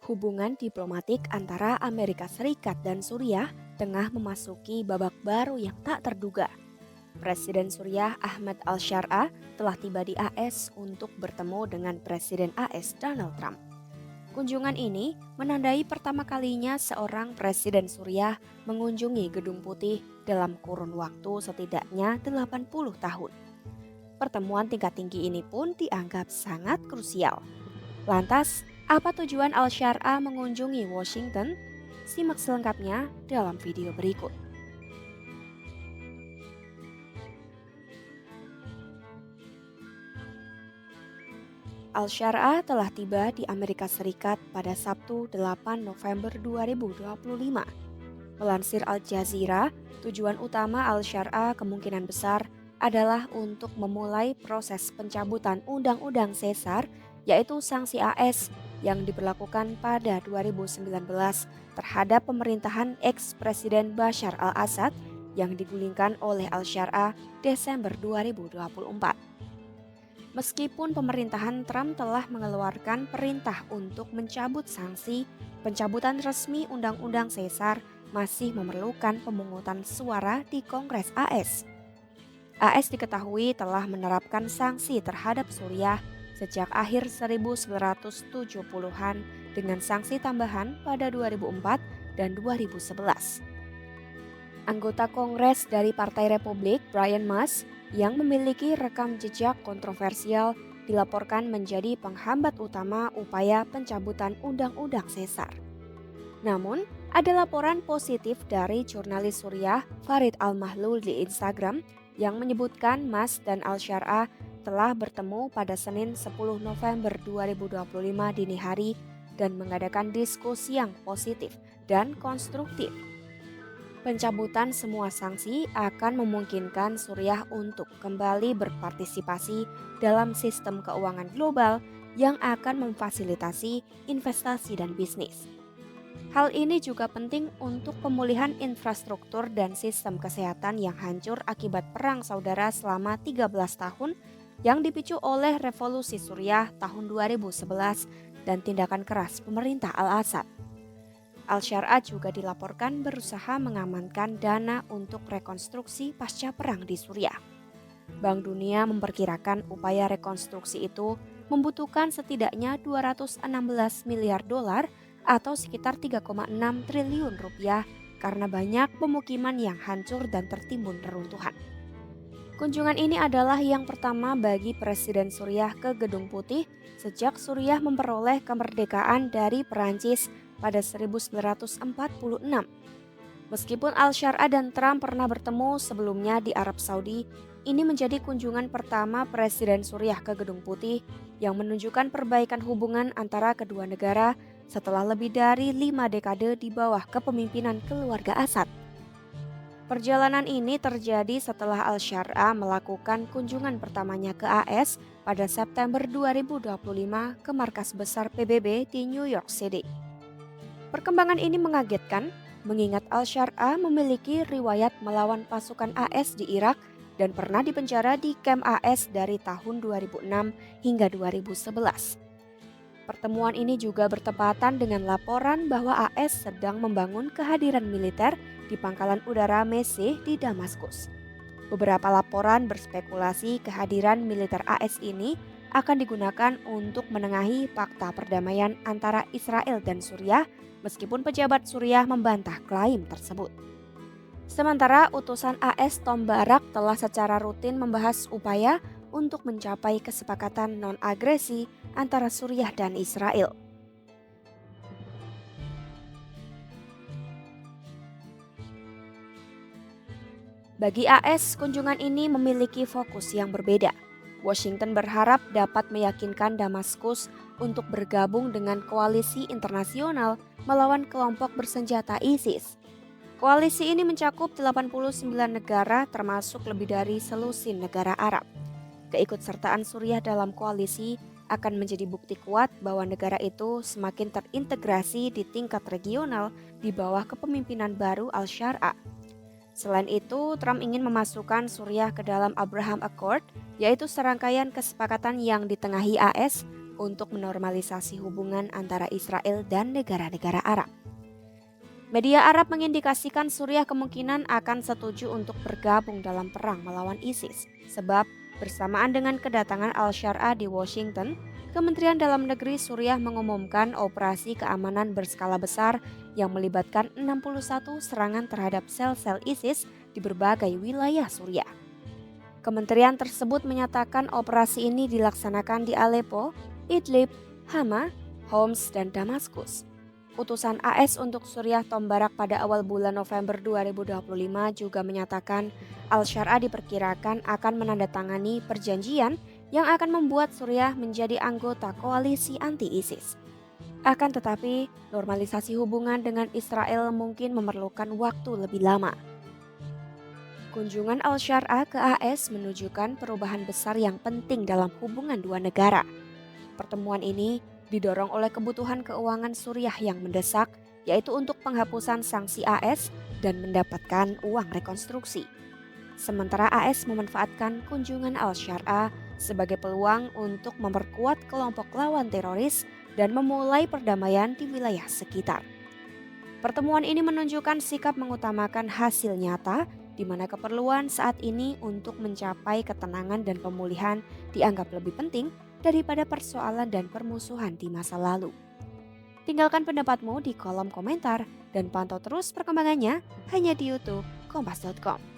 Hubungan diplomatik antara Amerika Serikat dan Suriah tengah memasuki babak baru yang tak terduga. Presiden Suriah Ahmad al-Syara telah tiba di AS untuk bertemu dengan Presiden AS Donald Trump. Kunjungan ini menandai pertama kalinya seorang presiden Suriah mengunjungi Gedung Putih dalam kurun waktu setidaknya 80 tahun. Pertemuan tingkat tinggi ini pun dianggap sangat krusial. Lantas, apa tujuan Al-Syara mengunjungi Washington? Simak selengkapnya dalam video berikut. Al-Syara telah tiba di Amerika Serikat pada Sabtu 8 November 2025. Melansir Al Jazeera, tujuan utama Al-Syara kemungkinan besar adalah untuk memulai proses pencabutan Undang-Undang Caesar, yaitu sanksi AS yang diberlakukan pada 2019 terhadap pemerintahan ex-presiden Bashar al-Assad yang digulingkan oleh Al-Syara Desember 2024. Meskipun pemerintahan Trump telah mengeluarkan perintah untuk mencabut sanksi, pencabutan resmi Undang-Undang Caesar masih memerlukan pemungutan suara di Kongres AS. AS diketahui telah menerapkan sanksi terhadap Suriah sejak akhir 1970-an dengan sanksi tambahan pada 2004 dan 2011. Anggota Kongres dari Partai Republik, Brian Mast, yang memiliki rekam jejak kontroversial, dilaporkan menjadi penghambat utama upaya pencabutan Undang-Undang Caesar. Namun, ada laporan positif dari jurnalis Suriah Farid Al-Mahlul di Instagram yang menyebutkan Mast dan Al-Syara telah bertemu pada Senin 10 November 2025 dini hari dan mengadakan diskusi yang positif dan konstruktif. Pencabutan semua sanksi akan memungkinkan Suriah untuk kembali berpartisipasi dalam sistem keuangan global yang akan memfasilitasi investasi dan bisnis. Hal ini juga penting untuk pemulihan infrastruktur dan sistem kesehatan yang hancur akibat perang saudara selama 13 tahun yang dipicu oleh revolusi Suriah tahun 2011 dan tindakan keras pemerintah Al-Assad. Al-Syara juga dilaporkan berusaha mengamankan dana untuk rekonstruksi pasca perang di Suriah. Bank Dunia memperkirakan upaya rekonstruksi itu membutuhkan setidaknya 216 miliar dolar atau sekitar 3,6 triliun rupiah karena banyak pemukiman yang hancur dan tertimbun reruntuhan. Kunjungan ini adalah yang pertama bagi Presiden Suriah ke Gedung Putih sejak Suriah memperoleh kemerdekaan dari Perancis pada 1946. Meskipun Al-Syara dan Trump pernah bertemu sebelumnya di Arab Saudi, ini menjadi kunjungan pertama Presiden Suriah ke Gedung Putih yang menunjukkan perbaikan hubungan antara kedua negara setelah lebih dari 5 dekade di bawah kepemimpinan keluarga Assad. Perjalanan ini terjadi setelah Al-Syara melakukan kunjungan pertamanya ke AS pada September 2025 ke markas besar PBB di New York City. Perkembangan ini mengagetkan, mengingat Al-Syara memiliki riwayat melawan pasukan AS di Irak dan pernah dipenjara di kamp AS dari tahun 2006 hingga 2011. Pertemuan ini juga bertepatan dengan laporan bahwa AS sedang membangun kehadiran militer di pangkalan udara Meseh di Damaskus. Beberapa laporan berspekulasi kehadiran militer AS ini akan digunakan untuk menengahi fakta perdamaian antara Israel dan Suriah, meskipun pejabat Suriah membantah klaim tersebut. Sementara utusan AS Tom Barak telah secara rutin membahas upaya untuk mencapai kesepakatan non-agresi antara Suriah dan Israel. Bagi AS, kunjungan ini memiliki fokus yang berbeda. Washington berharap dapat meyakinkan Damaskus untuk bergabung dengan koalisi internasional melawan kelompok bersenjata ISIS. Koalisi ini mencakup 89 negara termasuk lebih dari selusin negara Arab. Keikutsertaan Suriah dalam koalisi akan menjadi bukti kuat bahwa negara itu semakin terintegrasi di tingkat regional di bawah kepemimpinan baru Al-Syara. Selain itu, Trump ingin memasukkan Suriah ke dalam Abraham Accord, yaitu serangkaian kesepakatan yang ditengahi AS untuk menormalisasi hubungan antara Israel dan negara-negara Arab. Media Arab mengindikasikan Suriah kemungkinan akan setuju untuk bergabung dalam perang melawan ISIS, sebab bersamaan dengan kedatangan Al-Syar'a di Washington, Kementerian Dalam Negeri Suriah mengumumkan operasi keamanan berskala besar yang melibatkan 61 serangan terhadap sel-sel ISIS di berbagai wilayah Suriah. Kementerian tersebut menyatakan operasi ini dilaksanakan di Aleppo, Idlib, Hama, Homs, dan Damaskus. Utusan AS untuk Suriah Tom Barak pada awal bulan November 2025 juga menyatakan Al-Syar'a diperkirakan akan menandatangani perjanjian yang akan membuat Suriah menjadi anggota koalisi anti-ISIS. Akan tetapi, normalisasi hubungan dengan Israel mungkin memerlukan waktu lebih lama. Kunjungan Al-Syar'a ke AS menunjukkan perubahan besar yang penting dalam hubungan dua negara. Pertemuan ini didorong oleh kebutuhan keuangan Suriah yang mendesak, yaitu untuk penghapusan sanksi AS dan mendapatkan uang rekonstruksi. Sementara AS memanfaatkan kunjungan Al-Syar'a sebagai peluang untuk memperkuat kelompok lawan teroris dan memulai perdamaian di wilayah sekitar. Pertemuan ini menunjukkan sikap mengutamakan hasil nyata di mana keperluan saat ini untuk mencapai ketenangan dan pemulihan dianggap lebih penting daripada persoalan dan permusuhan di masa lalu. Tinggalkan pendapatmu di kolom komentar dan pantau terus perkembangannya hanya di YouTube Kompas.com.